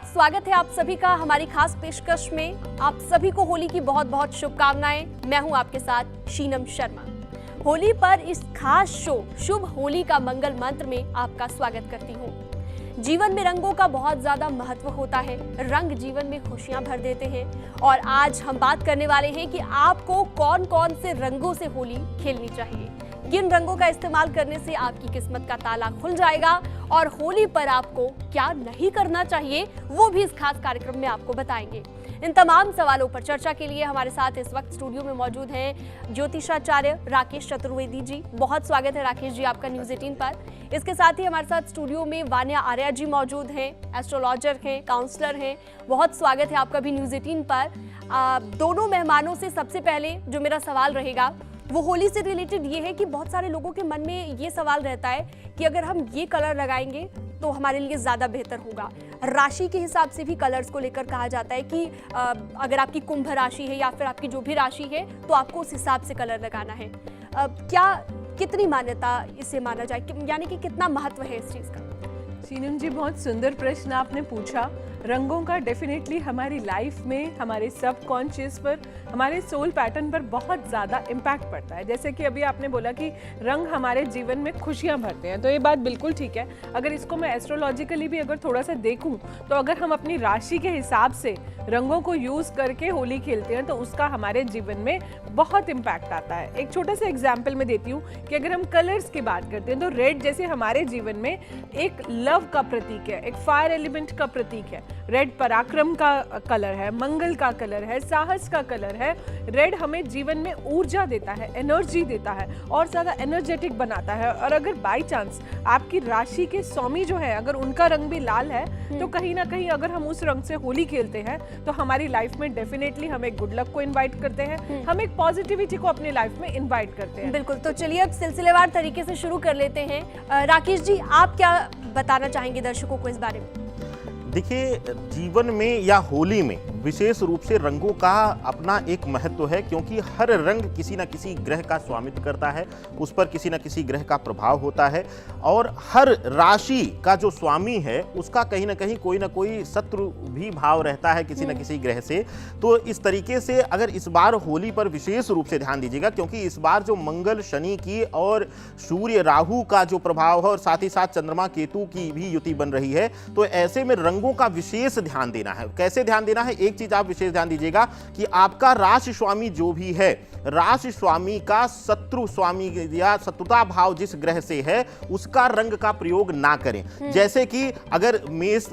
स्वागत है आप सभी का हमारी खास पेशकश में। आप सभी को होली की बहुत बहुत शुभकामनाएं। मैं हूं आपके साथ शीनम शर्मा। होली पर इस खास शो शुभ होली का मंगल मंत्र में आपका स्वागत करती हूं। जीवन में रंगों का बहुत ज्यादा महत्व होता है। रंग जीवन में खुशियां भर देते हैं और आज हम बात करने वाले हैं कि आपको कौन कौन से रंगों से होली खेलनी चाहिए, किन रंगों का इस्तेमाल करने से आपकी किस्मत का ताला खुल जाएगा और होली पर आपको क्या नहीं करना चाहिए वो भी इस खास कार्यक्रम में आपको बताएंगे। इन तमाम सवालों पर चर्चा के लिए हमारे साथ इस वक्त स्टूडियो में मौजूद हैं ज्योतिषाचार्य राकेश चतुर्वेदी जी। बहुत स्वागत है राकेश जी आपका न्यूज़ 18 पर। इसके साथ ही हमारे साथ स्टूडियो में वान्या आर्या जी मौजूद हैं, एस्ट्रोलॉजर हैं, काउंसलर हैं। बहुत स्वागत है आपका भी न्यूज़ 18 पर। दोनों मेहमानों से सबसे पहले जो मेरा सवाल रहेगा वो होली से रिलेटेड ये है कि बहुत सारे लोगों के मन में ये सवाल रहता है कि अगर हम ये कलर लगाएंगे तो हमारे लिए ज़्यादा बेहतर होगा। राशि के हिसाब से भी कलर्स को लेकर कहा जाता है कि अगर आपकी कुंभ राशि है या फिर आपकी जो भी राशि है तो आपको उस हिसाब से कलर लगाना है। क्या कितनी मान्यता इसे माना जाए, यानी कि कितना महत्व है इस चीज़ का? शीनम जी, बहुत सुंदर प्रश्न आपने पूछा। रंगों का डेफिनेटली हमारी लाइफ में, हमारे सबकॉन्शियस पर, हमारे सोल पैटर्न पर बहुत ज़्यादा इम्पैक्ट पड़ता है। जैसे कि अभी आपने बोला कि रंग हमारे जीवन में खुशियाँ भरते हैं, तो ये बात बिल्कुल ठीक है। अगर इसको मैं एस्ट्रोलॉजिकली भी अगर थोड़ा सा देखूं तो अगर हम अपनी राशि के हिसाब से रंगों को यूज़ करके होली खेलते हैं तो उसका हमारे जीवन में बहुत इम्पैक्ट आता है। एक छोटा सा एग्जाम्पल मैं देती हूँ कि अगर हम कलर्स की बात करते हैं तो रेड जैसे हमारे जीवन में एक लव का प्रतीक है, एक फायर एलिमेंट का प्रतीक है। रेड पराक्रम का कलर है, मंगल का कलर है, साहस का कलर है। रेड हमें जीवन में ऊर्जा देता है, एनर्जी देता है और ज़्यादा एनर्जेटिक बनाता है। और अगर बाई चांस आपकी राशि के स्वामी जो है अगर उनका रंग भी लाल है तो कहीं ना कहीं अगर हम उस रंग से होली खेलते हैं तो हमारी लाइफ में डेफिनेटली हम एक गुड लक को इन्वाइट करते हैं, हम एक पॉजिटिविटी को अपनी लाइफ में इन्वाइट करते हैं। बिल्कुल, तो चलिए अब सिलसिलेवार तरीके से शुरू कर लेते हैं। राकेश जी, आप क्या बताना चाहेंगे दर्शकों को इस बारे में? देखिए, जीवन में या होली में विशेष रूप से रंगों का अपना एक महत्व है, क्योंकि हर रंग किसी न किसी ग्रह का स्वामित्व करता है, उस पर किसी न किसी ग्रह का प्रभाव होता है और हर राशि का जो स्वामी है उसका कहीं ना कहीं कोई ना कोई शत्रु भी भाव रहता है किसी न किसी ग्रह से। तो इस तरीके से अगर इस बार होली पर विशेष रूप से ध्यान दीजिएगा, क्योंकि इस बार जो मंगल शनि की और सूर्य राहु का जो प्रभाव है और साथ ही साथ चंद्रमा केतु की भी युति बन रही है, तो ऐसे में रंगों का विशेष ध्यान देना है। कैसे ध्यान देना है? एक चीज आप विशेष ध्यान दीजिएगा कि आपका राशि स्वामी जो भी है, राशि स्वामी का शत्रु स्वामी या शत्रुता भाव जिस ग्रह से है उसका रंग का प्रयोग ना करें। जैसे कि अगर मेष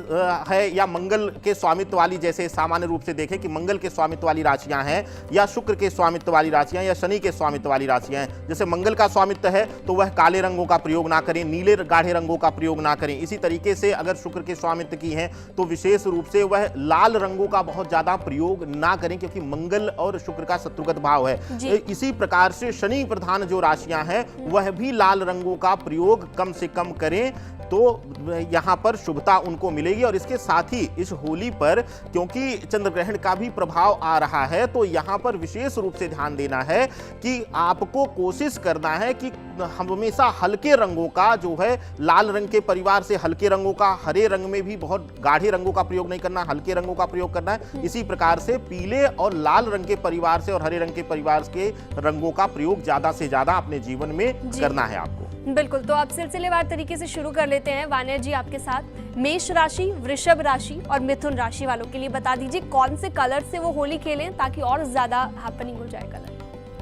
है या मंगल के स्वामित्व वाली, जैसे सामान्य रूप से देखें कि मंगल के स्वामित्व वाली राशियां हैं या शुक्र के स्वामित्व वाली राशियां या शनि के स्वामित्व वाली राशियां हैं। जैसे मंगल का स्वामित्व है तो वह काले रंगों का प्रयोग ना करें, नीले गाढ़े रंगों का प्रयोग ना करें। इसी तरीके से अगर शुक्र के स्वामित्व की हैं तो विशेष रूप से वह लाल रंगों का बहुत ज्यादा प्रयोग ना करें, क्योंकि मंगल और शुक्र का शत्रुगत भाव है। इसी प्रकार से शनि प्रधान जो राशियां हैं वह भी लाल रंगों का प्रयोग कम से कम करें, तो यहाँ पर शुभता उनको मिलेगी। और इसके साथ ही इस होली पर क्योंकि चंद्र ग्रहण का भी प्रभाव आ रहा है तो यहाँ पर विशेष रूप से ध्यान देना है कि आपको कोशिश करना है कि हमेशा हल्के रंगों का, जो है लाल रंग के परिवार से हल्के रंगों का, हरे रंग में भी बहुत गाढ़े रंगों का प्रयोग नहीं करना, हल्के रंगों का प्रयोग करना है। इसी प्रकार से पीले और लाल रंग के परिवार से और हरे रंग के परिवार के रंगों का प्रयोग ज्यादा से ज्यादा अपने जीवन में करना है आपको। बिल्कुल, तो आप सिलसिलेवार तरीके से शुरू कर लेते हैं। वान्या जी आपके साथ मेष राशि, वृषभ राशि और मिथुन राशि वालों के लिए बता दीजिए कौन से कलर से वो होली खेलें ताकि और ज्यादा हैपनिंग हो जाए कलर।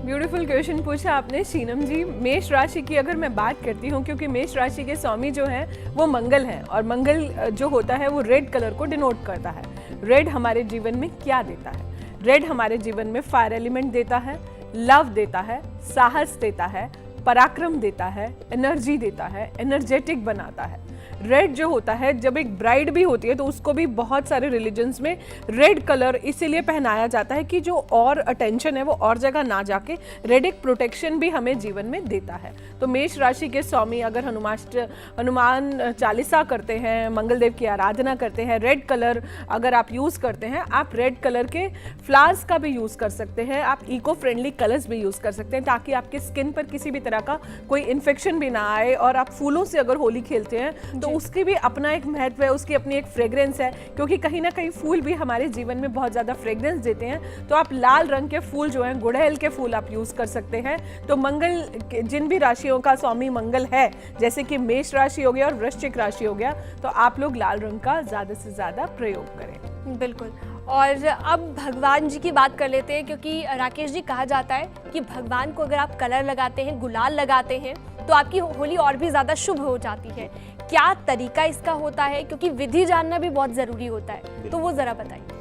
ब्यूटीफुल क्वेश्चन पूछा आपने शीनम जी। मेष राशि की अगर मैं बात करती हूँ, क्योंकि मेष राशि के स्वामी जो हैं वो मंगल हैं और मंगल जो होता है वो रेड कलर को डिनोट करता है। रेड हमारे जीवन में क्या देता है? रेड हमारे जीवन में फायर एलिमेंट देता है, लव देता है, साहस देता है, पराक्रम देता है, एनर्जी देता है, एनर्जेटिक बनाता है। रेड जो होता है, जब एक ब्राइड भी होती है तो उसको भी बहुत सारे रिलीजन्स में रेड कलर इसीलिए पहनाया जाता है कि जो और अटेंशन है वो और जगह ना जाके रेड एक प्रोटेक्शन भी हमें जीवन में देता है। तो मेष राशि के स्वामी अगर हनुमान चालीसा करते हैं, मंगल देव की आराधना करते हैं, रेड कलर अगर आप यूज़ करते हैं, आप रेड कलर के फ्लावर्स का भी यूज़ कर सकते हैं, आप इको फ्रेंडली कलर्स भी यूज़ कर सकते हैं ताकि आपके स्किन पर किसी भी तरह का कोई इन्फेक्शन भी ना आए। और आप फूलों से अगर होली खेलते हैं तो उसकी भी अपना एक महत्व है, उसकी अपनी एक फ्रेग्रेंस है, क्योंकि कहीं ना कहीं फूल भी हमारे जीवन में बहुत ज़्यादा फ्रेग्रेंस देते हैं। तो आप लाल रंग के फूल जो हैं, गुड़हल के फूल आप यूज़ कर सकते हैं। तो मंगल, जिन भी राशियों का स्वामी मंगल है, जैसे कि मेष राशि हो गया और वृश्चिक राशि हो गया, तो आप लोग लाल रंग का ज़्यादा से ज़्यादा प्रयोग करें। बिल्कुल। और अब भगवान जी की बात कर लेते हैं, क्योंकि राकेश जी कहा जाता है कि भगवान को अगर आप कलर लगाते हैं, गुलाल लगाते हैं, तो आपकी होली और भी ज़्यादा शुभ हो जाती है। क्या तरीका इसका होता है, क्योंकि विधि जानना भी बहुत ज़रूरी होता है, तो वो ज़रा बताइए।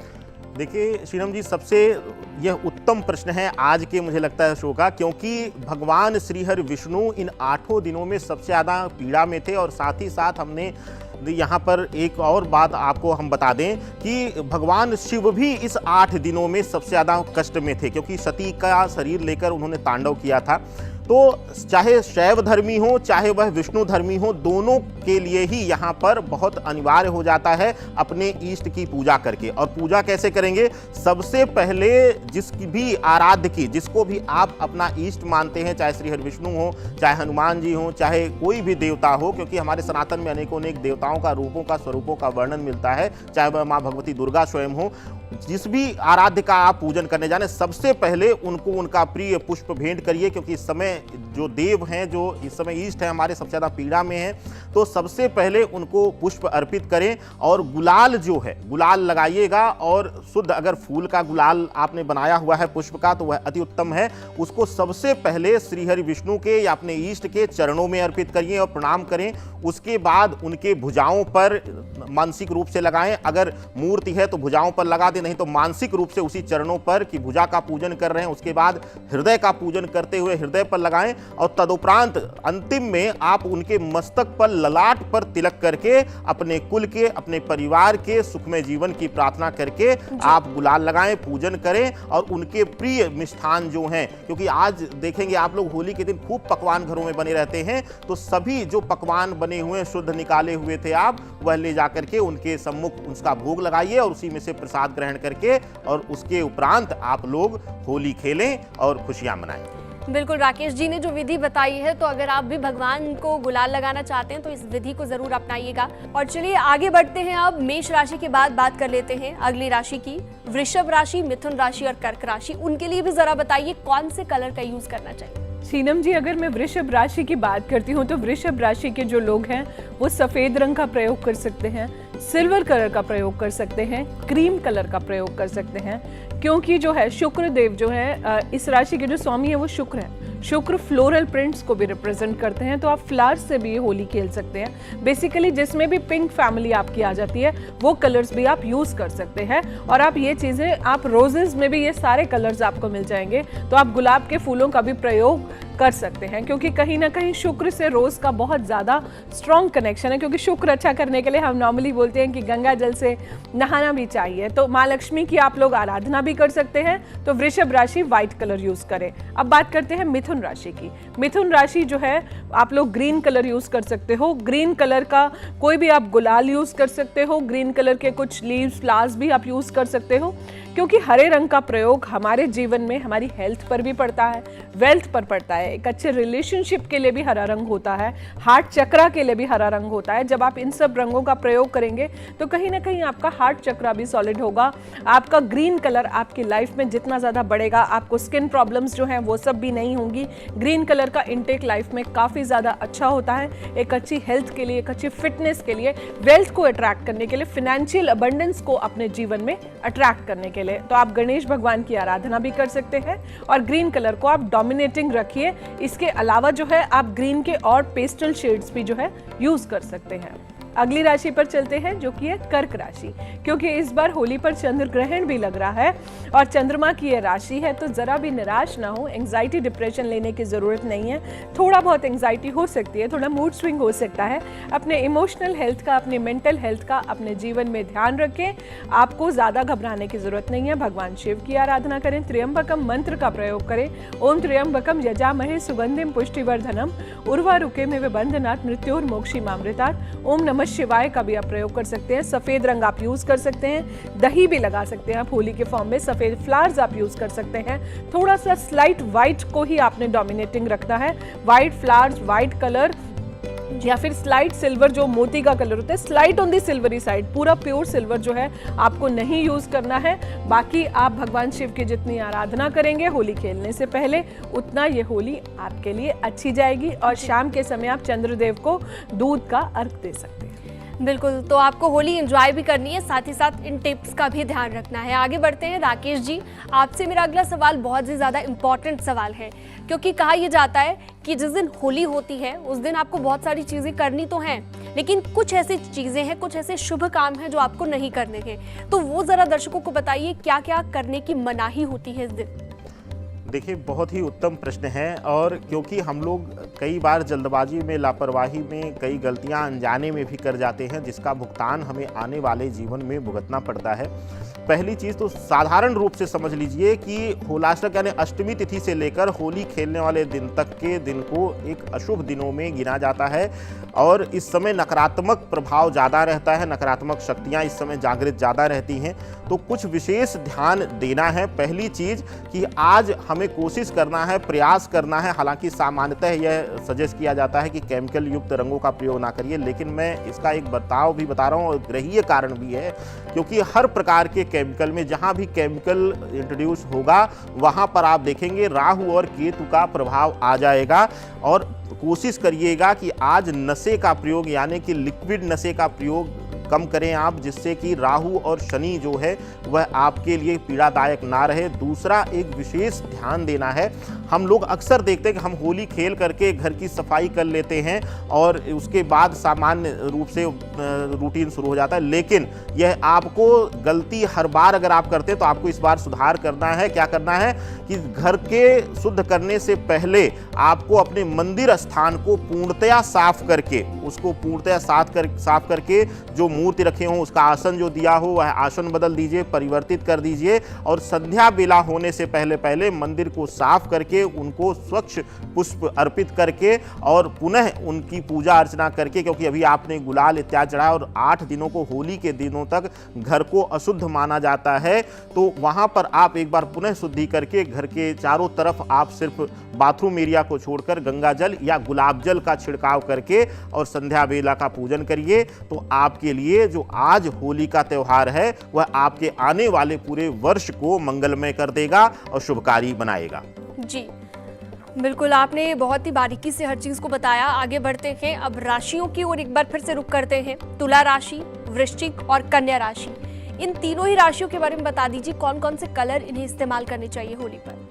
देखिए शीनम जी, सबसे यह उत्तम प्रश्न है आज के, मुझे लगता है, शो का, क्योंकि भगवान श्रीहरि विष्णु इन 8 दिनों में सबसे ज़्यादा पीड़ा में थे। और साथ ही साथ हमने यहाँ पर एक और बात आपको हम बता दें कि भगवान शिव भी इस 8 दिनों में सबसे ज़्यादा कष्ट में थे, क्योंकि सती का शरीर लेकर उन्होंने तांडव किया था। तो चाहे शैव धर्मी हो चाहे वह विष्णु धर्मी हो, दोनों के लिए ही यहाँ पर बहुत अनिवार्य हो जाता है अपने इष्ट की पूजा करके। और पूजा कैसे करेंगे? सबसे पहले जिसकी भी आराध्य की, जिसको भी आप अपना इष्ट मानते हैं, चाहे श्री हरि विष्णु हो, चाहे हनुमान जी हो, चाहे कोई भी देवता हो, क्योंकि हमारे सनातन में अनेकों अनेक देवताओं का, रूपों का, स्वरूपों का वर्णन मिलता है, चाहे वह माँ भगवती दुर्गा स्वयं हो, जिस भी आराध्य का आप पूजन करने जाने, सबसे पहले उनको उनका प्रिय पुष्प भेंट करिए, क्योंकि इस समय जो देव हैं, जो इस समय ईष्ट है हमारे, सबसे ज़्यादा पीड़ा में हैं। तो सबसे पहले उनको पुष्प अर्पित करें और गुलाल जो है, गुलाल लगाइएगा। और शुद्ध अगर फूल का गुलाल आपने बनाया हुआ है पुष्प का, तो वह अति उत्तम है। उसको सबसे पहले श्रीहरि विष्णु के या अपने ईष्ट के चरणों में अर्पित करिए और प्रणाम करें। उसके बाद उनके भुजाओं पर मानसिक रूप से लगाएं, अगर मूर्ति है तो भुजाओं पर लगा दें, नहीं तो मानसिक रूप से उसी चरणों पर कि भुजा का पूजन कर रहे हैं। उसके बाद हृदय का पूजन करते हुए हृदय पर लगाएं और तदुपरांत अंतिम में आप उनके मस्तक पर, ललाट पर तिलक करके अपने कुल के, अपने परिवार के सुखमय जीवन की प्रार्थना करके आप गुलाल लगाएं, पूजन करें। और उनके प्रिय मिष्ठान जो हैं, क्योंकि आज देखेंगे आप लोग होली के दिन खूब पकवान घरों में बने रहते हैं, तो सभी जो पकवान बने हुए शुद्ध निकाले हुए थे आप, वह ले जाकर के उनके सम्मुख उसका भोग लगाइए और उसी में से प्रसाद ग्रहण करके और उसके उपरांत आप लोग होली खेलें और खुशियां मनाएं। बिल्कुल, राकेश जी ने जो विधि बताई है, तो अगर आप भी भगवान को गुलाल लगाना चाहते हैं तो इस विधि को जरूर अपनाइएगा। और चलिए आगे बढ़ते हैं। अब मेष राशि के बाद बात कर लेते हैं अगली राशि की, वृषभ राशि, मिथुन राशि और कर्क राशि। उनके लिए भी जरा बताइए कौन से कलर का यूज करना चाहिए। शीनम जी, अगर मैं वृषभ राशि की बात करती हूँ तो वृषभ राशि के जो लोग हैं वो सफ़ेद रंग का प्रयोग कर सकते हैं, सिल्वर कलर का प्रयोग कर सकते हैं, क्रीम कलर का प्रयोग कर सकते हैं, क्योंकि जो है शुक्र देव जो है, इस राशि के जो स्वामी है वो शुक्र है। शुक्र फ्लोरल प्रिंट्स को भी रिप्रेजेंट करते हैं, तो आप फ्लावर्स से भी होली खेल सकते हैं। बेसिकली जिसमें भी पिंक फैमिली आपकी आ जाती है वो कलर्स भी आप यूज़ कर सकते हैं। और आप ये चीज़ें, आप रोजेज़ में भी ये सारे कलर्स आपको मिल जाएंगे, तो आप गुलाब के फूलों का भी प्रयोग कर सकते हैं, क्योंकि कहीं ना कहीं शुक्र से रोज का बहुत ज़्यादा स्ट्रॉन्ग कनेक्शन है। क्योंकि शुक्र अच्छा करने के लिए हम नॉर्मली बोलते हैं कि गंगा जल से नहाना भी चाहिए, तो माँ लक्ष्मी की आप लोग आराधना भी कर सकते हैं। तो वृषभ राशि व्हाइट कलर यूज़ करें। अब बात करते हैं मिथुन राशि की। मिथुन राशि जो है, आप लोग ग्रीन कलर यूज़ कर सकते हो। ग्रीन कलर का कोई भी आप गुलाल यूज़ कर सकते हो, ग्रीन कलर के कुछ लीव्स, फ्लावर्स भी आप यूज़ कर सकते हो, क्योंकि हरे रंग का प्रयोग हमारे जीवन में हमारी हेल्थ पर भी पड़ता है, वेल्थ पर पड़ता है। एक अच्छे रिलेशनशिप के लिए भी हरा रंग होता है, हार्ट चक्रा के लिए भी हरा रंग होता है। जब आप इन सब रंगों का प्रयोग करेंगे तो कहीं ना कहीं आपका हार्ट चक्रा भी सॉलिड होगा। आपका ग्रीन कलर आपकी लाइफ में जितना ज़्यादा बढ़ेगा, आपको स्किन प्रॉब्लम्स जो हैं वो सब भी नहीं होंगी। ग्रीन कलर का इंटेक लाइफ में काफ़ी ज़्यादा अच्छा होता है, एक अच्छी हेल्थ के लिए, एक अच्छी फिटनेस के लिए, वेल्थ को अट्रैक्ट करने के लिए, फिनेंशियल अबंडेंस को अपने जीवन में अट्रैक्ट करने के लिए। तो आप गणेश भगवान की आराधना भी कर सकते हैं और ग्रीन कलर को आप डोमिनेटिंग रखिए। इसके अलावा जो है आप ग्रीन के और पेस्टल शेड्स भी जो है यूज कर सकते हैं। अगली राशि पर चलते हैं जो कि है कर्क राशि, क्योंकि इस बार होली पर चंद्र ग्रहण भी लग रहा है और चंद्रमा की ये राशि है, तो जरा भी निराश ना हो। एंग्जाइटी डिप्रेशन लेने की ज़रूरत नहीं है। थोड़ा बहुत एंग्जाइटी हो सकती है, थोड़ा मूड स्विंग हो सकता है। अपने इमोशनल हेल्थ का, अपने मेंटल हेल्थ का अपने जीवन में ध्यान रखें। आपको ज़्यादा घबराने की ज़रूरत नहीं है। भगवान शिव की आराधना करें, त्र्यंबकम मंत्र का प्रयोग करें। ओम त्र्यंबकम यजामहे सुगंधिम पुष्टिवर्धनम उर्वारुके में बंधनात् मृत्योर्मोक्षीमामृतात्। ओम नमः शिवाय का भी आप प्रयोग कर सकते हैं। सफेद रंग आप यूज कर सकते हैं, दही भी लगा सकते हैं आप होली के फॉर्म में। सफेद फ्लावर्स आप यूज कर सकते हैं। थोड़ा सा स्लाइट व्हाइट को ही आपने डोमिनेटिंग रखना है। व्हाइट फ्लावर्स, व्हाइट कलर या फिर स्लाइट सिल्वर जो मोती का कलर होता है, slight on the silvery side, पूरा प्योर सिल्वर जो है आपको नहीं यूज करना है। बाकी आप भगवान शिव की जितनी आराधना करेंगे होली खेलने से पहले, उतना ये होली आपके लिए अच्छी जाएगी। और शाम के समय आप चंद्रदेव को दूध का अर्घ दे सकते हैं। बिल्कुल, तो आपको होली एंजॉय भी करनी है, साथ ही साथ इन टिप्स का भी ध्यान रखना है। आगे बढ़ते हैं। राकेश जी, आपसे मेरा अगला सवाल बहुत ही ज़्यादा इम्पॉर्टेंट सवाल है, क्योंकि कहा यह जाता है कि जिस दिन होली होती है उस दिन आपको बहुत सारी चीज़ें करनी तो हैं, लेकिन कुछ ऐसी चीज़ें हैं, कुछ ऐसे शुभ काम हैं जो आपको नहीं करने हैं। तो वो ज़रा दर्शकों को बताइए, क्या क्या करने की मनाही होती है इस दिन? देखिए, बहुत ही उत्तम प्रश्न है। और क्योंकि हम लोग कई बार जल्दबाजी में, लापरवाही में कई गलतियां अनजाने में भी कर जाते हैं, जिसका भुगतान हमें आने वाले जीवन में भुगतना पड़ता है। पहली चीज़ तो साधारण रूप से समझ लीजिए कि होलाष्टक यानी अष्टमी तिथि से लेकर होली खेलने वाले दिन तक के दिन को एक अशुभ दिनों में गिना जाता है। और इस समय नकारात्मक प्रभाव ज़्यादा रहता है, नकारात्मक शक्तियाँ इस समय जागृत ज़्यादा रहती हैं। तो कुछ विशेष ध्यान देना है। पहली चीज़ कि आज हमें कोशिश करना है, प्रयास करना है, हालांकि सामान्यतः यह सजेस्ट किया जाता है कि केमिकल युक्त रंगों का प्रयोग ना करिए, लेकिन मैं इसका एक बर्ताव भी बता रहा हूँ और गृहीय कारण भी है, क्योंकि हर प्रकार के केमिकल में जहाँ भी केमिकल इंट्रोड्यूस होगा वहाँ पर आप देखेंगे राहु और केतु का प्रभाव आ जाएगा। और कोशिश करिएगा कि आज नशे का प्रयोग यानी कि लिक्विड नशे का प्रयोग कम करें आप, जिससे कि राहु और शनि जो है वह आपके लिए पीड़ादायक ना रहे। दूसरा, एक विशेष ध्यान देना है। हम लोग अक्सर देखते हैं कि हम होली खेल करके घर की सफाई कर लेते हैं और उसके बाद सामान्य रूप से रूटीन शुरू हो जाता है, लेकिन यह आपको गलती हर बार अगर आप करते हैं तो आपको इस बार सुधार करना है। क्या करना है कि घर के शुद्ध करने से पहले आपको अपने मंदिर स्थान को पूर्णतया साफ करके, उसको पूर्णतया साफ करके जो मूर्ति रखे हों उसका आसन जो दिया हो वह आसन बदल दीजिए, परिवर्तित कर दीजिए। और संध्या बेला होने से पहले मंदिर को साफ करके, उनको स्वच्छ पुष्प अर्पित करके और पुनः उनकी पूजा अर्चना करके, क्योंकि अभी आपने गुलाल इत्यादि चढ़ाया और 8 दिनों को, होली के दिनों तक घर को अशुद्ध माना जाता है, तो वहां पर आप एक बार पुनः शुद्धि करके घर के चारों तरफ आप सिर्फ बाथरूम एरिया को छोड़कर गंगा जल या गुलाब जल का छिड़काव करके और संध्या बेला का पूजन करिए। तो आपके लिए जो आज होली का त्यौहार है वह आपके आने वाले पूरे वर्ष को मंगलमय कर देगा और शुभकारी बनाएगा। जी बिल्कुल, आपने बहुत ही बारीकी से हर चीज को बताया। आगे बढ़ते हैं, अब राशियों की ओर एक बार फिर से रुक करते हैं। तुला राशि, वृश्चिक और कन्या राशि, इन तीनों ही राशियों के बारे में बता दीजिए, कौन कौन से कलर इन्हें इस्तेमाल करने चाहिए होली पर?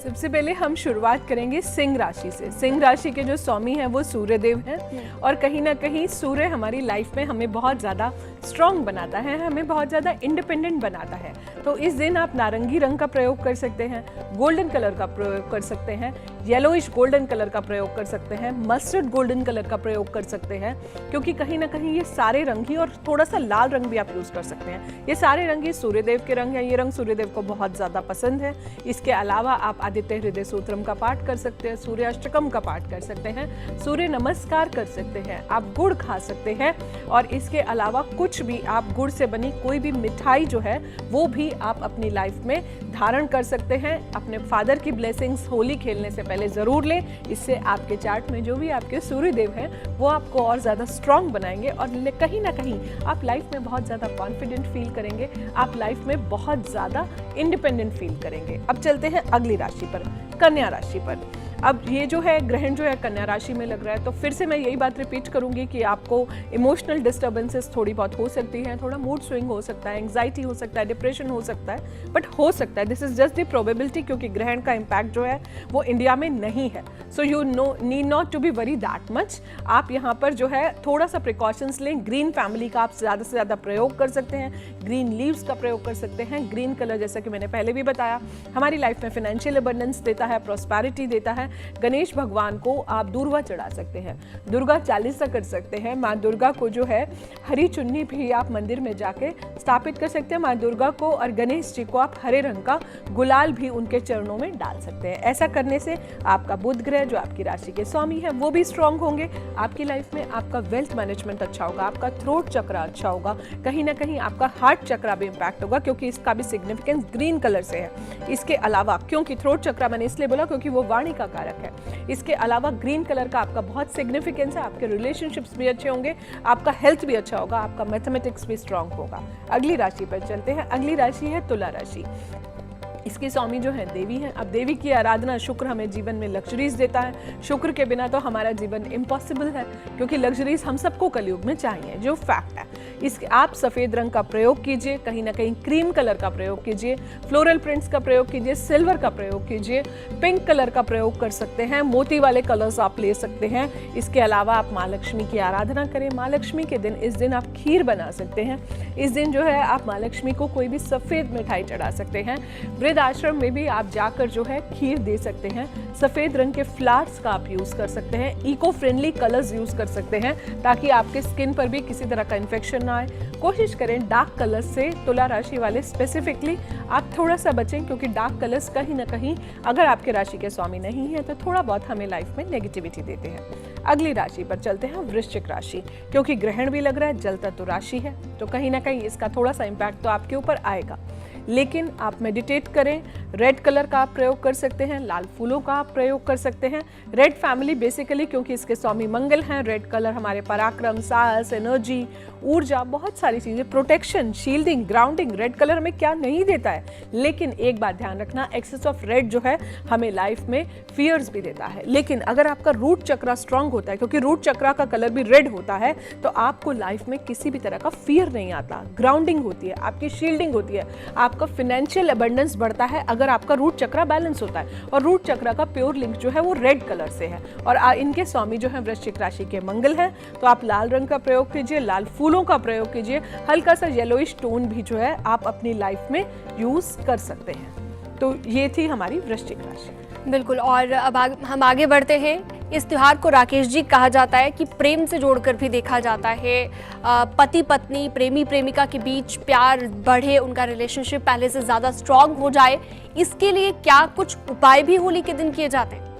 सबसे पहले हम शुरुआत करेंगे सिंह राशि से। सिंह राशि के जो स्वामी हैं वो सूर्यदेव हैं, और कहीं ना कहीं सूर्य हमारी लाइफ में हमें बहुत ज़्यादा स्ट्रॉन्ग बनाता है, हमें बहुत ज़्यादा इंडिपेंडेंट बनाता है। तो इस दिन आप नारंगी रंग का प्रयोग कर सकते हैं, गोल्डन कलर का प्रयोग कर सकते हैं, येलोइश गोल्डन कलर का प्रयोग कर सकते हैं, मस्टर्ड गोल्डन कलर का प्रयोग कर सकते हैं, क्योंकि कहीं ना कहीं ये सारे रंग ही, और थोड़ा सा लाल रंग भी आप यूज़ कर सकते हैं। ये सारे रंग ही सूर्यदेव के रंग हैं, ये रंग सूर्यदेव को बहुत ज़्यादा पसंद है। इसके अलावा आप आदित्य हृदय सूत्रम का पाठ कर सकते हैं, सूर्य अष्टकम का पाठ कर सकते हैं, सूर्य नमस्कार कर सकते हैं, आप गुड़ खा सकते हैं, और इसके अलावा कुछ भी आप गुड़ से बनी कोई भी मिठाई जो है वो भी आप अपनी लाइफ में धारण कर सकते हैं। अपने फादर की ब्लेसिंग्स होली खेलने से पहले ज़रूर लें, इससे आपके चार्ट में जो भी आपके सूर्यदेव हैं वो आपको और ज़्यादा स्ट्रॉन्ग बनाएंगे, और कहीं ना कहीं आप लाइफ में बहुत ज़्यादा कॉन्फिडेंट फील करेंगे, आप लाइफ में बहुत ज़्यादा इंडिपेंडेंट फील करेंगे। अब चलते हैं अगली राशि पर, कन्या राशि पर। अब ये जो है ग्रहण जो है कन्या राशि में लग रहा है, तो फिर से मैं यही बात रिपीट करूंगी कि आपको इमोशनल डिस्टर्बेंसेस थोड़ी बहुत हो सकती हैं, थोड़ा मूड स्विंग हो सकता है, एंग्जाइटी हो सकता है, डिप्रेशन हो सकता है, बट हो सकता है, this is just the probability, क्योंकि ग्रहण का इम्पैक्ट जो है वो इंडिया में नहीं है। So you need not to be worry that much. आप यहाँ पर जो है थोड़ा सा प्रिकॉशंस लें। ग्रीन फैमिली का आप ज़्यादा से ज़्यादा प्रयोग कर सकते हैं, ग्रीन लीव्स का प्रयोग कर सकते हैं। ग्रीन कलर, जैसा कि मैंने पहले भी बताया, हमारी लाइफ में फाइनेंशियल अबंडेंस देता है, प्रॉस्पेरिटी देता है। गणेश भगवान को आप दूर्वा चढ़ा सकते हैं, दुर्गा चालीसा कर सकते हैं। माँ दुर्गा को जो है हरी चुन्नी भी आप मंदिर में जाके स्थापित कर सकते हैं। माँ दुर्गा को और गणेश जी को आप हरे रंग का गुलाल भी उनके चरणों में डाल सकते हैं। ऐसा करने से आपका बुध ग्रह जो आपकी राशि के स्वामी है वो भी स्ट्रांग होंगे, आपकी लाइफ में आपका वेल्थ मैनेजमेंट अच्छा होगा, आपका थ्रोट चक्र अच्छा होगा, कहीं ना कहीं आपका हार्ट चक्र भी इंपैक्ट होगा, क्योंकि इसका भी सिग्निफिकेंस ग्रीन कलर से है। इसके अलावा, क्योंकि थ्रोट चक्र मैंने इसलिए बोला क्योंकि वो वाणी का कारक है। इसके अलावा ग्रीन कलर का आपका बहुत सिग्निफिकेंस है, आपके रिलेशनशिप्स भी अच्छे होंगे, आपका हेल्थ भी अच्छा होगा, आपका मैथमेटिक्स भी स्ट्रांग होगा। अगली राशि पर चलते हैं। अगली राशि है तुला राशि। इसकी स्वामी जो है देवी हैं। अब देवी की आराधना, शुक्र हमें जीवन में लग्जरीज देता है। शुक्र के बिना तो हमारा जीवन इम्पॉसिबल है, क्योंकि लग्जरीज हम सबको कलयुग में चाहिए, जो फैक्ट है। इसके आप सफ़ेद रंग का प्रयोग कीजिए, कहीं ना कहीं क्रीम कलर का प्रयोग कीजिए, फ्लोरल प्रिंट्स का प्रयोग कीजिए, सिल्वर का प्रयोग कीजिए, पिंक कलर का प्रयोग कर सकते हैं, मोती वाले कलर्स आप ले सकते हैं। इसके अलावा आप माँ लक्ष्मी की आराधना करें। माँ लक्ष्मी के दिन, इस दिन आप खीर बना सकते हैं। इस दिन जो है आप माँ लक्ष्मी को कोई भी सफ़ेद मिठाई चढ़ा सकते हैं। वृद्ध आश्रम में भी आप जाकर जो है खीर दे सकते हैं। सफ़ेद रंग के फ्लावर्स का आप यूज़ कर सकते हैं। इको फ्रेंडली कलर्स यूज़ कर सकते हैं, ताकि आपके स्किन पर भी किसी तरह का इन्फेक्शन ना आए। कोशिश करें डार्क कलर्स से, तुला राशि वाले स्पेसिफिकली आप थोड़ा सा बचें, क्योंकि डार्क कलर्स कहीं ना कहीं अगर आपके राशि के स्वामी नहीं है तो थोड़ा बहुत हमें लाइफ में नेगेटिविटी देते हैं। अगली राशि पर चलते हैं, वृश्चिक राशि। क्योंकि ग्रहण भी लग रहा है, जल तत्व राशि है, तो कहीं ना कहीं इसका थोड़ा सा इम्पैक्ट तो आपके ऊपर आएगा। लेकिन आप मेडिटेट करें, रेड कलर का आप प्रयोग कर सकते हैं, लाल फूलों का आप प्रयोग कर सकते हैं। रेड फैमिली बेसिकली, क्योंकि इसके स्वामी मंगल हैं, रेड कलर हमारे पराक्रम, साहस, एनर्जी, ऊर्जा, बहुत सारी चीज़ें, protection, shielding, grounding, red colour हमें क्या नहीं देता है। लेकिन एक बात ध्यान रखना, एक्सेस ऑफ रेड जो है हमें लाइफ में फियर्स भी देता है। लेकिन अगर आपका रूट चक्रा स्ट्रांग होता है, क्योंकि रूट चक्रा का कलर भी रेड होता है, तो आपको लाइफ में किसी भी तरह का फियर नहीं आता, ग्राउंडिंग होती है, आपकी शील्डिंग होती है, आपका फिनेंशियल अबंडेंस बढ़ता है अगर आपका रूट चक्रा बैलेंस होता है। और रूट चक्रा का प्योर लिंक जो है वो रेड कलर से है। और इनके स्वामी जो है वृश्चिक राशि के मंगल हैं, तो आप लाल रंग का प्रयोग कीजिए, लाल फूलों का प्रयोग कीजिए, हल्का सा येलोइश टोन भी जो है आप अपनी लाइफ में यूज कर सकते हैं। तो ये थी हमारी वृश्चिक राशि। बिल्कुल। और अब हम आगे बढ़ते हैं। इस त्योहार को राकेश जी कहा जाता है कि प्रेम से जोड़कर भी देखा जाता है। पति पत्नी, प्रेमी प्रेमिका के बीच प्यार बढ़े, उनका रिलेशनशिप पहले से ज़्यादा स्ट्रांग हो जाए, इसके लिए क्या कुछ उपाय भी होली के दिन किए जाते हैं?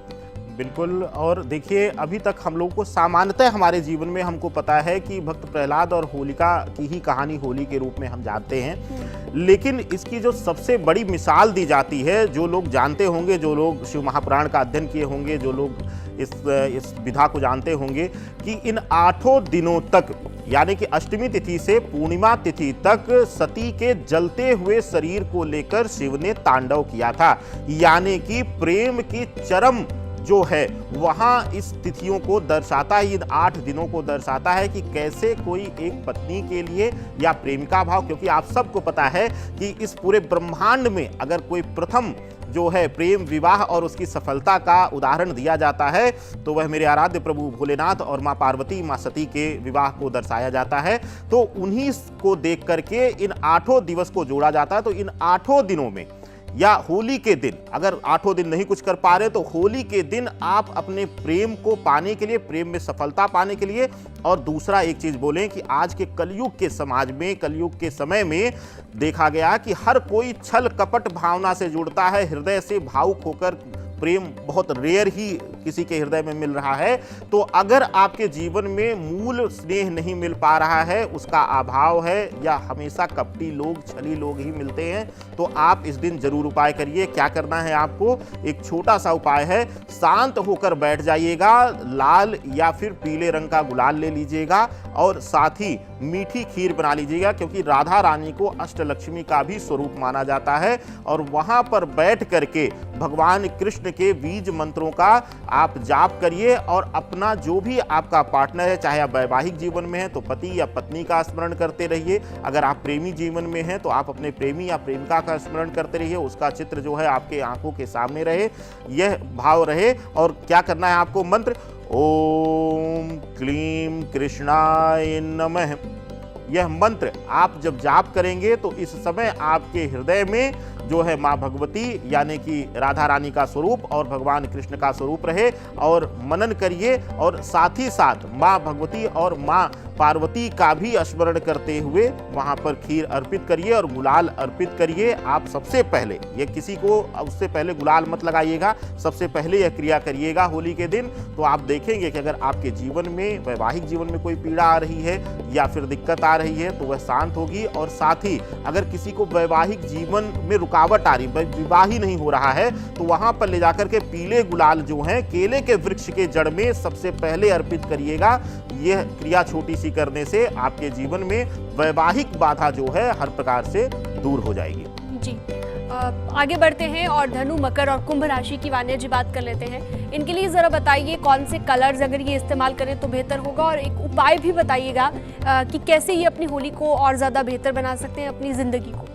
बिल्कुल। और देखिए, अभी तक हम लोग को सामान्यतः हमारे जीवन में हमको पता है कि भक्त प्रहलाद और होलिका की ही कहानी होली के रूप में हम जानते हैं। लेकिन इसकी जो सबसे बड़ी मिसाल दी जाती है, जो लोग जानते होंगे, जो लोग शिव महापुराण का अध्ययन किए होंगे, जो लोग इस विधा को जानते होंगे, कि इन 8 दिनों तक, यानी कि अष्टमी तिथि से पूर्णिमा तिथि तक सती के जलते हुए शरीर को लेकर शिव ने तांडव किया था। यानी कि प्रेम की चरम जो है वहाँ इस तिथियों को दर्शाता है, इन 8 दिनों को दर्शाता है कि कैसे कोई एक पत्नी के लिए या प्रेमिका भाव, क्योंकि आप सबको पता है कि इस पूरे ब्रह्मांड में अगर कोई प्रथम जो है प्रेम विवाह और उसकी सफलता का उदाहरण दिया जाता है, तो वह मेरे आराध्य प्रभु भोलेनाथ और माँ पार्वती, माँ सती के विवाह को दर्शाया जाता है। तो उन्हीं को देख करके इन 8 दिवस को जोड़ा जाता है। तो इन 8 दिनों में या होली के दिन, अगर 8 दिन नहीं कुछ कर पा रहे तो होली के दिन आप अपने प्रेम को पाने के लिए, प्रेम में सफलता पाने के लिए, और दूसरा एक चीज बोलें कि आज के कलयुग के समाज में, कलयुग के समय में देखा गया कि हर कोई छल कपट भावना से जुड़ता है, हृदय से भावुक होकर प्रेम बहुत रेयर ही किसी के हृदय में मिल रहा है। तो अगर आपके जीवन में मूल स्नेह नहीं मिल पा रहा है, उसका अभाव है, या हमेशा कपटी लोग, छली लोग ही मिलते हैं, तो आप इस दिन जरूर उपाय करिए। क्या करना है आपको? एक छोटा सा उपाय है, शांत होकर बैठ जाइएगा, लाल या फिर पीले रंग का गुलाल ले लीजिएगा, और साथ ही मीठी खीर बना लीजिएगा, क्योंकि राधा रानी को अष्टलक्ष्मी का भी स्वरूप माना जाता है। और वहां पर बैठ करके भगवान कृष्ण के बीज मंत्रों का आप जाप करिए, और अपना जो भी आपका पार्टनर है, चाहे आप वैवाहिक जीवन में हैं तो पति या पत्नी का स्मरण करते रहिए, अगर आप प्रेमी जीवन में हैं तो आप अपने प्रेमी या प्रेमिका का स्मरण करते रहिए, उसका चित्र जो है आपके आंखों के सामने रहे, यह भाव रहे। और क्या करना है आपको? मंत्र ओम क्लीम कृष्णाय नमः, यह मंत्र आप जब जाप करेंगे तो इस समय आपके हृदय में जो है माँ भगवती यानी कि राधा रानी का स्वरूप और भगवान कृष्ण का स्वरूप रहे, और मनन करिए। और साथ ही साथ माँ भगवती और माँ पार्वती का भी स्मरण करते हुए वहां पर खीर अर्पित करिए और गुलाल अर्पित करिए। आप सबसे पहले, ये किसी को उससे पहले गुलाल मत लगाइएगा, सबसे पहले यह क्रिया करिएगा होली के दिन। तो आप देखेंगे कि अगर आपके जीवन में, वैवाहिक जीवन में कोई पीड़ा आ रही है या फिर दिक्कत आ रही है तो वह शांत होगी। और साथ ही अगर किसी को वैवाहिक जीवन में रुकावट आ रही, विवाह ही नहीं हो रहा है, तो वहां पर ले जाकर के पीले गुलाल जो हैं केले के वृक्ष के जड़ में सबसे पहले अर्पित करिएगा। यह क्रिया छोटी सी करने से आपके जीवन में वैवाहिक बाधा जो है हर प्रकार से दूर हो जाएगी। जी, आगे बढ़ते हैं और धनु, मकर और कुंभ राशि की वान्या जी बात कर लेते हैं। इनके लिए जरा बताइए कौन से कलर्स अगर ये इस्तेमाल करें तो बेहतर होगा, और एक उपाय भी बताइएगा कि कैसे ये अपनी होली को और ज़्यादा बेहतर बना सकते हैं, अपनी ज़िंदगी को।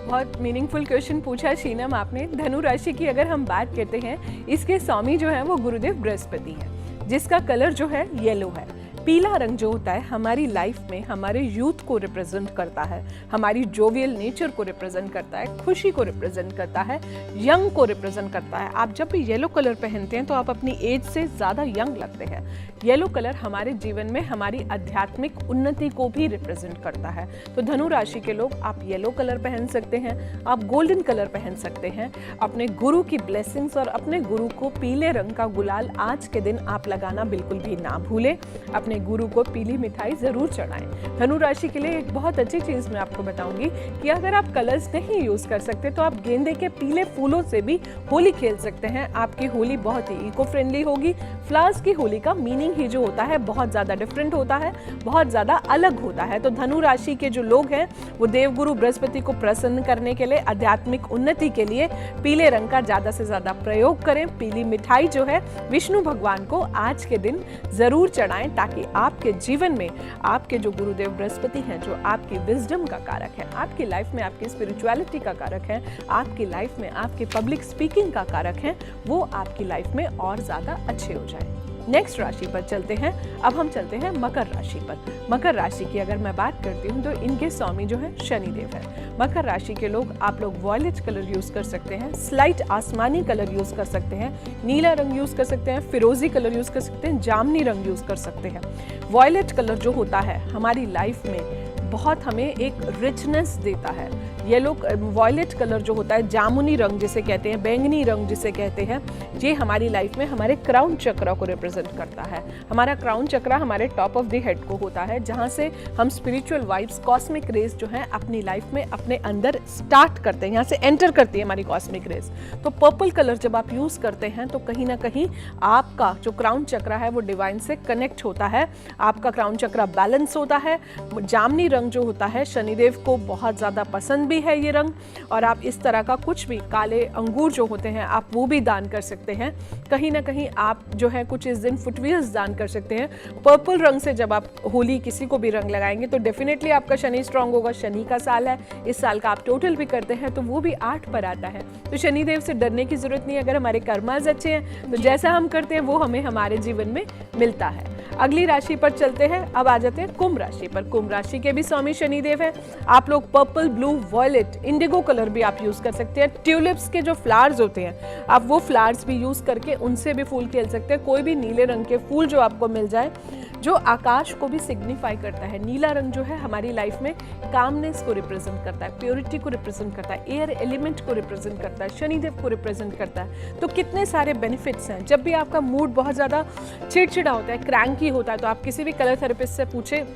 बहुत मीनिंगफुल क्वेश्चन पूछा शीनम आपने। धनु राशि की अगर हम बात करते हैं, इसके स्वामी जो है वो गुरुदेव बृहस्पति है, जिसका कलर जो है येलो है। पीला रंग जो होता है हमारी लाइफ में हमारे यूथ को रिप्रेजेंट करता है, हमारी जोवियल नेचर को रिप्रेजेंट करता है, खुशी को रिप्रेजेंट करता है, यंग को रिप्रेजेंट करता है। आप जब भी येलो कलर पहनते हैं तो आप अपनी एज से ज़्यादा यंग लगते हैं। येलो कलर हमारे जीवन में हमारी आध्यात्मिक उन्नति को भी रिप्रेजेंट करता है। तो धनु राशि के लोग आप येलो कलर पहन सकते हैं, आप गोल्डन कलर पहन सकते हैं। अपने गुरु की ब्लेसिंग्स और अपने गुरु को पीले रंग का गुलाल आज के दिन आप लगाना बिल्कुल भी ना भूलें। अपने गुरु को पीली मिठाई जरूर चढ़ाएं। धनु राशि के लिए एक बहुत अच्छी चीज मैं आपको बताऊंगी कि अगर आप कलर्स नहीं यूज कर सकते तो आप गेंदे के पीले फूलों से भी होली खेल सकते हैं। आपकी होली बहुत ही इको फ्रेंडली होगी। फ्लावर्स की होली का मीनिंग ही जो होता है बहुत ज्यादा डिफरेंट होता है, बहुत ज्यादा अलग होता है। तो धनु राशि के जो लोग हैं वो देवगुरु बृहस्पति को प्रसन्न करने के लिए, आध्यात्मिक उन्नति के लिए पीले रंग का ज्यादा से ज्यादा प्रयोग करें। पीली मिठाई जो है विष्णु भगवान को आज के दिन जरूर चढ़ाएं, ताकि आपके जीवन में आपके जो गुरुदेव बृहस्पति हैं, जो आपकी विजडम का कारक है, आपकी लाइफ में आपकी स्पिरिचुअलिटी का कारक है, आपकी लाइफ में आपके पब्लिक स्पीकिंग का कारक है, वो आपकी लाइफ में और ज्यादा अच्छे हो जाए। नेक्स्ट राशि पर चलते हैं। अब हम चलते हैं मकर राशि पर। मकर राशि की अगर मैं बात करती हूँ तो इनके स्वामी जो है शनिदेव है। मकर राशि के लोग, आप लोग वॉयलेट कलर यूज कर सकते हैं, स्लाइट आसमानी कलर यूज कर सकते हैं, नीला रंग यूज कर सकते हैं, फिरोजी कलर यूज कर सकते हैं, जामनी रंग यूज कर सकते हैं। वॉयलेट कलर जो होता है हमारी लाइफ में बहुत हमें एक रिचनेस देता है। येलो वॉयलेट कलर जो होता है, जामुनी रंग जिसे कहते हैं, बैंगनी रंग जिसे कहते हैं, ये हमारी लाइफ में हमारे क्राउन चक्र को रिप्रेजेंट करता है। हमारा क्राउन चक्र हमारे टॉप ऑफ द हेड को होता है, जहाँ से हम स्पिरिचुअल वाइब्स, कॉस्मिक रेज जो है अपनी लाइफ में अपने अंदर स्टार्ट करते हैं, यहाँ से एंटर करती है हमारी कॉस्मिक रेज। तो पर्पल कलर जब आप यूज करते हैं तो कहीं ना कहीं आपका जो क्राउन चक्र है वो डिवाइन से कनेक्ट होता है, आपका क्राउन चक्र बैलेंस होता है। जामनी रंग जो होता है शनिदेव को बहुत ज्यादा पसंद भी है ये रंग, और आप इस तरह का कुछ भी, काले अंगूर जो होते हैं आप वो भी दान कर सकते हैं। कहीं ना कहीं आप जो है कुछ इस दिन फुटवियर्स दान कर सकते हैं। पर्पल रंग से जब आप होली किसी को भी रंग लगाएंगे तो डेफिनेटली आपका शनि स्ट्रांग होगा। शनि का साल है, इस साल का आप टोटल भी करते हैं तो वो भी 8 पर आता है। तो शनिदेव से डरने की जरूरत नहीं है। अगर हमारे कर्मास अच्छे हैं तो जैसा हम करते हैं वो हमें हमारे जीवन में मिलता है। अगली राशि पर चलते हैं। अब आ जाते हैं कुंभ राशि पर। कुंभ राशि के भी स्वामी शनिदेव है। आप लोग purple, blue, violet, indigo colour भी आप यूज कर सकते हैं। ट्यूलिप्स के जो फ्लावर्स होते हैं आप वो फ्लावर्स भी यूज करके उनसे भी फूल खेल सकते हैं। कोई भी नीले रंग के फूल जो आपको मिल जाए, जो आकाश को भी सिग्निफाई करता है। नीला रंग जो है हमारी लाइफ में कामनेस को रिप्रेजेंट करता है, प्योरिटी को रिप्रेजेंट करता है, एयर एलिमेंट को रिप्रेजेंट करता है, शनिदेव को रिप्रेजेंट करता है। तो कितने सारे बेनिफिट्स हैं। जब भी आपका मूड बहुत ज़्यादा चिड़चिड़ा होता है, क्रैंकी होता है, तो आप किसी भी कलर थेरेपिस्ट से पूछे,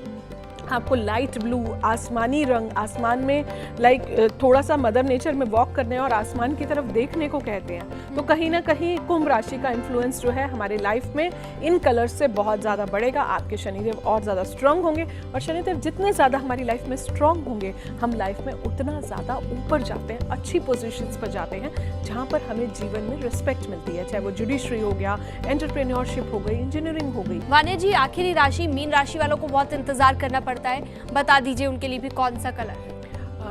आपको लाइट ब्लू, आसमानी रंग, आसमान में थोड़ा सा मदर नेचर में वॉक करने और आसमान की तरफ देखने को कहते हैं। तो कहीं ना कहीं कुंभ राशि का इन्फ्लुएंस जो है हमारे लाइफ में इन कलर्स से बहुत ज़्यादा बढ़ेगा। आपके शनिदेव और ज़्यादा स्ट्रांग होंगे, और शनिदेव जितने ज़्यादा हमारी लाइफ में स्ट्रांग होंगे हम लाइफ में उतना ज़्यादा ऊपर जाते हैं, अच्छी पोजीशंस पर जाते हैं, जहाँ पर हमें जीवन में रिस्पेक्ट मिलती है। चाहे वो जुडिशरी हो गया, एंटरप्रेन्योरशिप हो गई, इंजीनियरिंग हो गई। वान्या जी, आखिरी राशि मीन राशि वालों को बहुत इंतजार करना पड़ता है, बता दीजिए उनके लिए भी कौन सा कलर।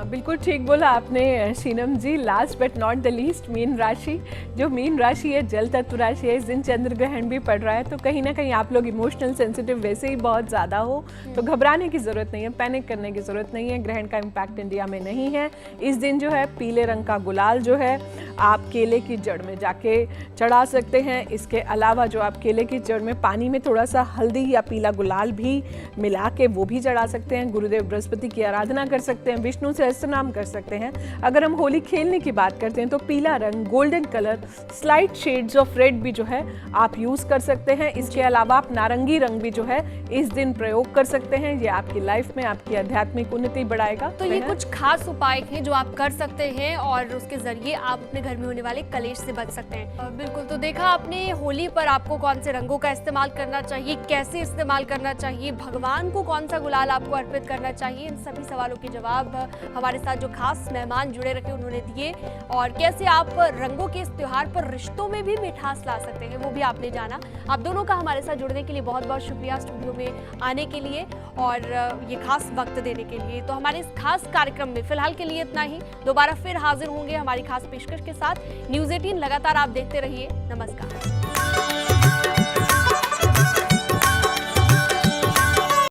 बिल्कुल ठीक बोला आपने Sheenam ji. Last but not the least, मीन राशि। जो मीन राशि है जल तत्व राशि है। इस दिन चंद्र ग्रहण भी पड़ रहा है, तो कहीं ना कहीं आप लोग इमोशनल सेंसिटिव वैसे ही बहुत ज़्यादा हो, तो घबराने की ज़रूरत नहीं है, पैनिक करने की ज़रूरत नहीं है। ग्रहण का इम्पैक्ट इंडिया में नहीं है। इस दिन जो है पीले रंग का गुलाल जो है आप केले की जड़ में जाके चढ़ा सकते हैं। इसके अलावा जो आप केले की जड़ में पानी में थोड़ा सा हल्दी या पीला गुलाल भी मिला के वो भी चढ़ा सकते हैं। गुरुदेव बृहस्पति की आराधना कर सकते हैं, विष्णु सहस्त्रनाम कर सकते हैं। अगर हम होली खेलने की बात करते हैं तो पीला रंग, golden colour, slight shades of red भी जो है आप यूज कर सकते हैं। इसके अलावा आप नारंगी रंग भी जो है इस दिन प्रयोग कर सकते हैं। ये आपकी लाइफ में आपकी आध्यात्मिक उन्नति बढ़ाएगा। तो ये कुछ खास उपाय हैं जो आप कर सकते हैं और उसके जरिए आप अपने घर में होने वाले कलेश से बच सकते हैं। बिल्कुल, तो देखा आपने होली पर आपको कौन से रंगों का इस्तेमाल करना चाहिए, कैसे इस्तेमाल करना चाहिए, भगवान को कौन सा गुलाल आपको अर्पित करना चाहिए। इन सभी सवालों के जवाब हमारे साथ जो खास मेहमान जुड़े रखे उन्होंने दिए, और कैसे आप रंगों के इस त्योहार पर रिश्तों में भी मिठास ला सकते हैं वो भी आपने जाना। आप दोनों का हमारे साथ जुड़ने के लिए बहुत बहुत शुक्रिया, स्टूडियो में आने के लिए और ये खास वक्त देने के लिए। तो हमारे इस खास कार्यक्रम में फिलहाल के लिए इतना ही। दोबारा फिर हाजिर होंगे हमारी खास पेशकश के साथ। न्यूज़ 18 लगातार आप देखते रहिए। नमस्कार।